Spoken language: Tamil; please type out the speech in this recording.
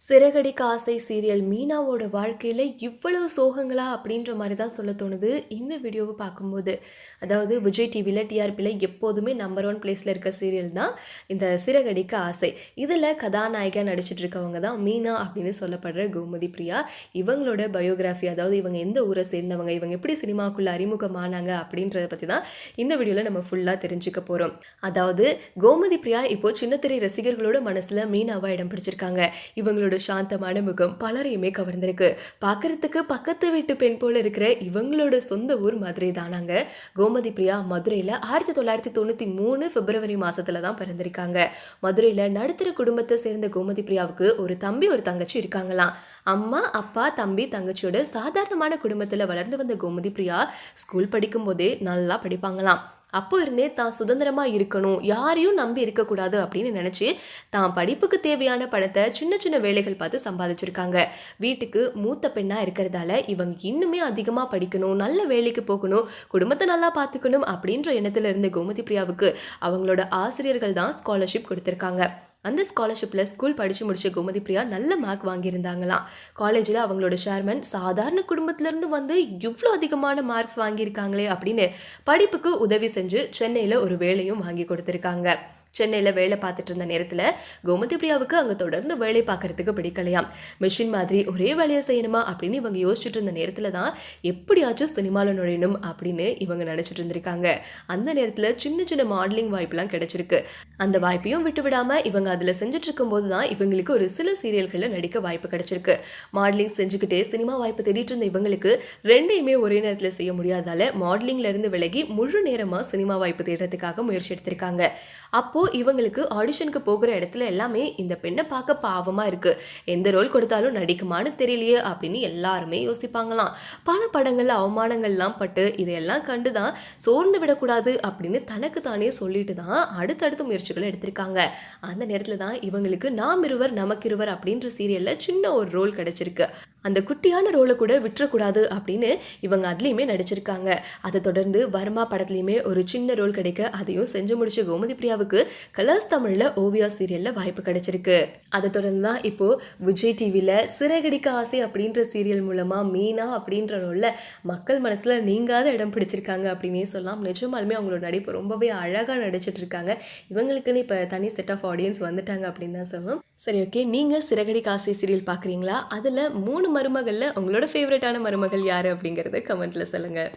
சிறகடிக்க ஆசை சீரியல் மீனாவோட வாழ்க்கையில் இவ்வளவு சோகங்களா அப்படின்ற மாதிரி தான் சொல்ல தோணுது இந்த வீடியோவை பார்க்கும்போது. அதாவது விஜய் டிவியில் டிஆர்பியில் எப்போதுமே நம்பர் 1 பிளேஸில் இருக்க சீரியல் தான் இந்த சிறகடிக்க ஆசை. இதில் கதாநாயகா நடிச்சிட்டு இருக்கவங்க தான் மீனா அப்படின்னு சொல்லப்படுற கோமதி பிரியா. இவங்களோட பயோகிராஃபி, அதாவது இவங்க எந்த ஊரை சேர்ந்தவங்க, இவங்க எப்படி சினிமாக்குள்ளே அறிமுகமானாங்க அப்படின்றத பற்றி தான் இந்த வீடியோவில் நம்ம ஃபுல்லாக தெரிஞ்சுக்க போகிறோம். அதாவது கோமதி பிரியா இப்போ சின்னத்திரை ரசிகர்களோட மனசில் மீனாவாக இடம் பிடிச்சிருக்காங்க. இவங்களோட சாந்தமான முகம் பலரையுமே கவர்ந்திருக்கு. பார்க்கறதுக்கு பக்கத்து வீட்டு பெண் போல இருக்கிற இவங்களோட சொந்த ஊர் மதுரை தானாங்க. கோமதி பிரியா மதுரையில் 1993 பிப்ரவரி மாசத்துல தான் பிறந்திருக்காங்க. மதுரையில் நடுத்தர குடும்பத்தை சேர்ந்த கோமதி பிரியாவுக்கு ஒரு தம்பி ஒரு தங்கச்சி இருக்காங்களாம். அம்மா, அப்பா, தம்பி, தங்கச்சியோட சாதாரணமான குடும்பத்தில் வளர்ந்து வந்த கோமதி பிரியா ஸ்கூல் படிக்கும் போதே நல்லா படிப்பாங்களாம். அப்போ இருந்தே தான் சுதந்திரமா இருக்கணும், யாரையும் நம்பி இருக்கக்கூடாது அப்படின்னு நினைச்சு தான் படிப்புக்கு தேவையான பணத்தை சின்ன சின்ன வேலைகள் பார்த்து சம்பாதிச்சிருக்காங்க. வீட்டுக்கு மூத்த பெண்ணா இருக்கிறதால இவங்க இன்னுமே அதிகமா படிக்கணும், நல்ல வேலைக்கு போகணும், குடும்பத்தை நல்லா பார்த்துக்கணும் அப்படின்ற எண்ணத்துல இருந்த கோமதி பிரியாவுக்கு அவங்களோட ஆசிரியர்கள் தான் ஸ்காலர்ஷிப் கொடுத்திருக்காங்க. அந்த ஸ்காலர்ஷிப்பில் ஸ்கூல் படித்து முடிச்ச கோமதி பிரியா நல்ல மார்க் வாங்கியிருந்தாங்களாம். காலேஜில் அவங்களோட சேர்மன் சாதாரண குடும்பத்திலேருந்து வந்து இவ்வளோ அதிகமான மார்க்ஸ் வாங்கியிருக்காங்களே அப்படின்னு படிப்புக்கு உதவி செஞ்சு சென்னையில் ஒரு வேலையும் வாங்கி கொடுத்துருக்காங்க. சென்னையில் வேலை பார்த்துட்டு இருந்த நேரத்தில் கோமதி பிரியாவுக்கு அங்கே தொடர்ந்து வேலை பார்க்கறதுக்கு பிடிக்கலையாம். மிஷின் மாதிரி ஒரே வேலையை செய்யணுமா அப்படின்னு இவங்க யோசிச்சுட்டு இருந்த நேரத்தில் தான் எப்படியாச்சும் சினிமாவில் நுழையணும் அப்படின்னு இவங்க நினச்சிட்டு இருந்திருக்காங்க. அந்த நேரத்தில் சின்ன சின்ன மாடலிங் வாய்ப்புலாம் கிடைச்சிருக்கு. அந்த வாய்ப்பையும் விட்டு விடாமல் இவங்க அதில் செஞ்சுட்டு இருக்கும்போது தான் இவங்களுக்கு ஒரு சில சீரியல்களில் நடிக்க வாய்ப்பு கிடைச்சிருக்கு. மாடலிங் செஞ்சுக்கிட்டே சினிமா வாய்ப்பு தேடிட்டு இருந்த இவங்களுக்கு ரெண்டையுமே ஒரே நேரத்தில் செய்ய முடியாதால மாடலிங்ல இருந்து விலகி முழு நேரமாக சினிமா வாய்ப்பு தேடுறதுக்காக முயற்சி எடுத்திருக்காங்க. அப்போ இவங்களுக்கு ஆடிஷனுக்கு போகிற இடத்துல எல்லாமே இந்த பெண்ணை பார்க்க பாவமா இருக்கு, எந்த ரோல் கொடுத்தாலும் நடிக்குமான்னு தெரியலையே அப்படின்னு எல்லாருமே யோசிப்பாங்களாம். பல படங்கள்ல அவமானங்கள்லாம் பட்டு இதையெல்லாம் கண்டுதான் சோர்ந்து விடக்கூடாது அப்படின்னு தனக்கு தானே சொல்லிட்டு தான் அடுத்தடுத்த முயற்சிகளை எடுத்திருக்காங்க. அந்த நேரத்துல தான் இவங்களுக்கு நாம் இருவர் நமக்கிருவர் அப்படின்ற சீரியல்ல சின்ன ஒரு ரோல் கிடைச்சிருக்கு. அந்த குட்டியான ரோலை கூட விட்டுறக்கூடாது அப்படின்னு இவங்க அதுலேயுமே நடிச்சிருக்காங்க. அதை தொடர்ந்து வர்மா படத்துலையுமே ஒரு சின்ன ரோல் கிடைக்க அதையும் செஞ்சு முடிச்ச கோமதி பிரியாவுக்கு கலர்ஸ் தமிழில் ஓவியா சீரியலில் வாய்ப்பு கிடைச்சிருக்கு. அதை தொடர்ந்து தான் இப்போது விஜய் டிவியில் சிறகடிக்க ஆசை அப்படின்ற சீரியல் மூலமாக மீனா அப்படின்ற ரோலில் மக்கள் மனசில் நீங்காத இடம் பிடிச்சிருக்காங்க அப்படின்னே சொல்லலாம். நிஜமாலுமே அவங்களோட நடிப்பு ரொம்பவே அழகாக நடிச்சிட்டு இருக்காங்க. இவங்களுக்குன்னு இப்போ தனி செட் ஆஃப் ஆடியன்ஸ் வந்துட்டாங்க அப்படின்னு தான் சொல்லணும். சரி, ஓகே, நீங்கள் சிறகடிக்க ஆசை சீரியல் பார்க்குறீங்களா? அதில் 3 மருமகளில் உங்களோட ஃபேவரட்டான மருமகள் யார் அப்படிங்கிறத கமெண்ட்டில் சொல்லுங்கள்.